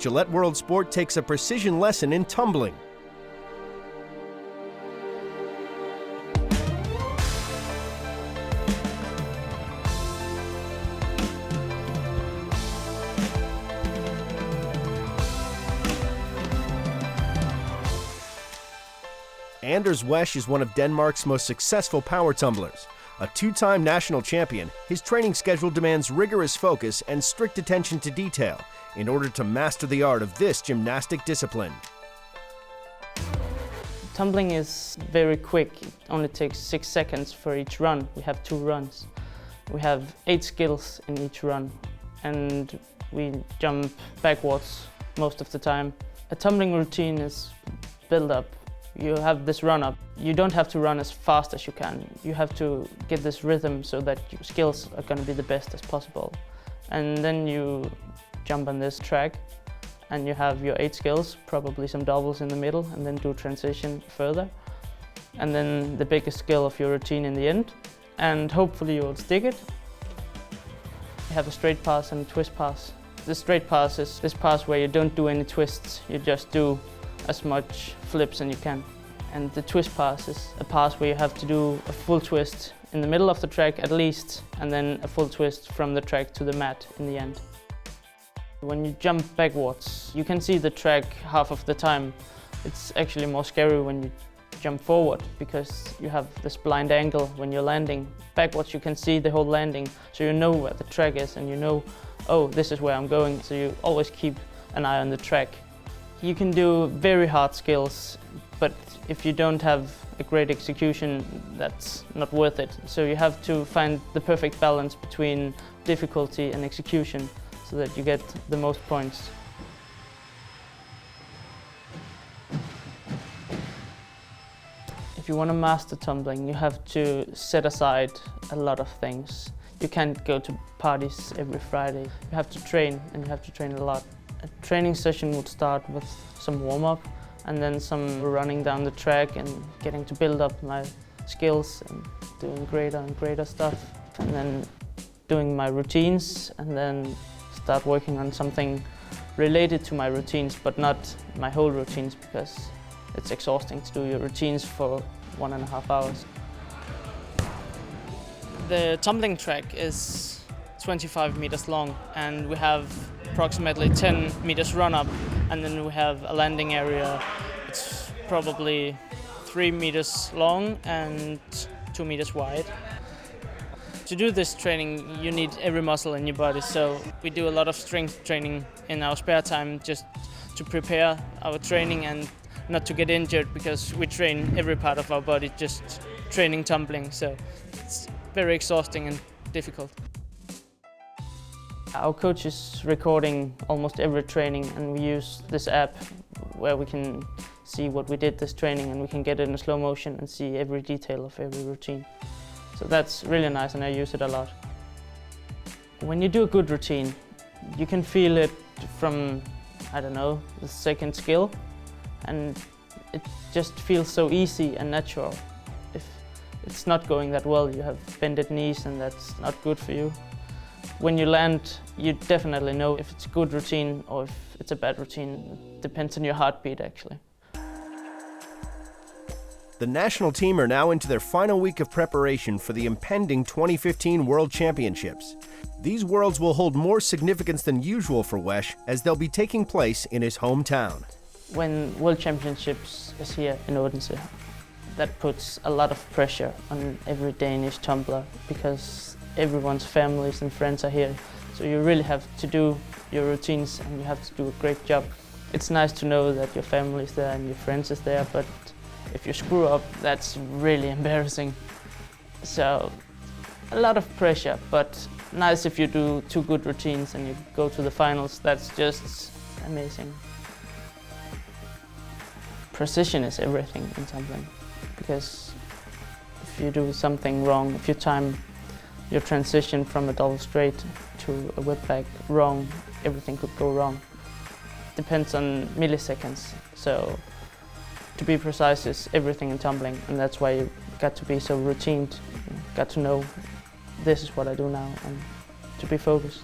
Gillette World Sport takes a precision lesson in tumbling. Anders Wesch is one of Denmark's most successful power tumblers. A two-time national champion, his training schedule demands rigorous focus and strict attention to detail in order to master the art of this gymnastic discipline. Tumbling is very quick. It only takes 6 seconds for each run. We have 2 runs. We have 8 skills in each run, and we jump backwards most of the time. A tumbling routine is built up. You have this run-up. You don't have to run as fast as you can. You have to get this rhythm so that your skills are going to be the best as possible. And then you jump on this track and you have your 8 skills, probably some doubles in the middle, and then do transition further. And then the biggest skill of your routine in the end. And hopefully you will stick it. You have a straight pass and a twist pass. The straight pass is this pass where you don't do any twists. You just do as much flips as you can. And the twist pass is a pass where you have to do a full twist in the middle of the track at least, and then a full twist from the track to the mat in the end. When you jump backwards, you can see the track half of the time. It's actually more scary when you jump forward because you have this blind angle when you're landing. Backwards you can see the whole landing, so you know where the track is and you know, oh, this is where I'm going, so you always keep an eye on the track. You can do very hard skills, but if you don't have a great execution, that's not worth it. So you have to find the perfect balance between difficulty and execution so that you get the most points. If you want to master tumbling, you have to set aside a lot of things. You can't go to parties every Friday. You have to train, and you have to train a lot. A training session would start with some warm-up and then some running down the track and getting to build up my skills and doing greater and greater stuff. And then doing my routines and then start working on something related to my routines, but not my whole routines because it's exhausting to do your routines for 1.5 hours. The tumbling track is 25 meters long and we have approximately 10 meters run up, and then we have a landing area. It's probably 3 meters long and 2 meters wide. To do this training, you need every muscle in your body, so we do a lot of strength training in our spare time just to prepare our training and not to get injured, because we train every part of our body just training tumbling, so it's very exhausting and difficult. Our coach is recording almost every training, and we use this app where we can see what we did this training, and we can get it in slow motion and see every detail of every routine. So that's really nice and I use it a lot. When you do a good routine, you can feel it from, I don't know, the second skill, and it just feels so easy and natural. If it's not going that well, you have bended knees and that's not good for you. When you land, you definitely know if it's a good routine or if it's a bad routine. It depends on your heartbeat, actually. The national team are now into their final week of preparation for the impending 2015 World Championships. These Worlds will hold more significance than usual for Wesch as they'll be taking place in his hometown. When World Championships is here in Odense, that puts a lot of pressure on every Danish tumbler because everyone's families and friends are here. So you really have to do your routines and you have to do a great job. It's nice to know that your family is there and your friends is there, but if you screw up, that's really embarrassing. So a lot of pressure, but nice if you do 2 good routines and you go to the finals. That's just amazing. Precision is everything in tumbling, because if you do something wrong, if you time your transition from a double straight to a whip back wrong, everything could go wrong. Depends on milliseconds, so to be precise is everything in tumbling, and that's why you got to be so routined, got to know this is what I do now, and to be focused.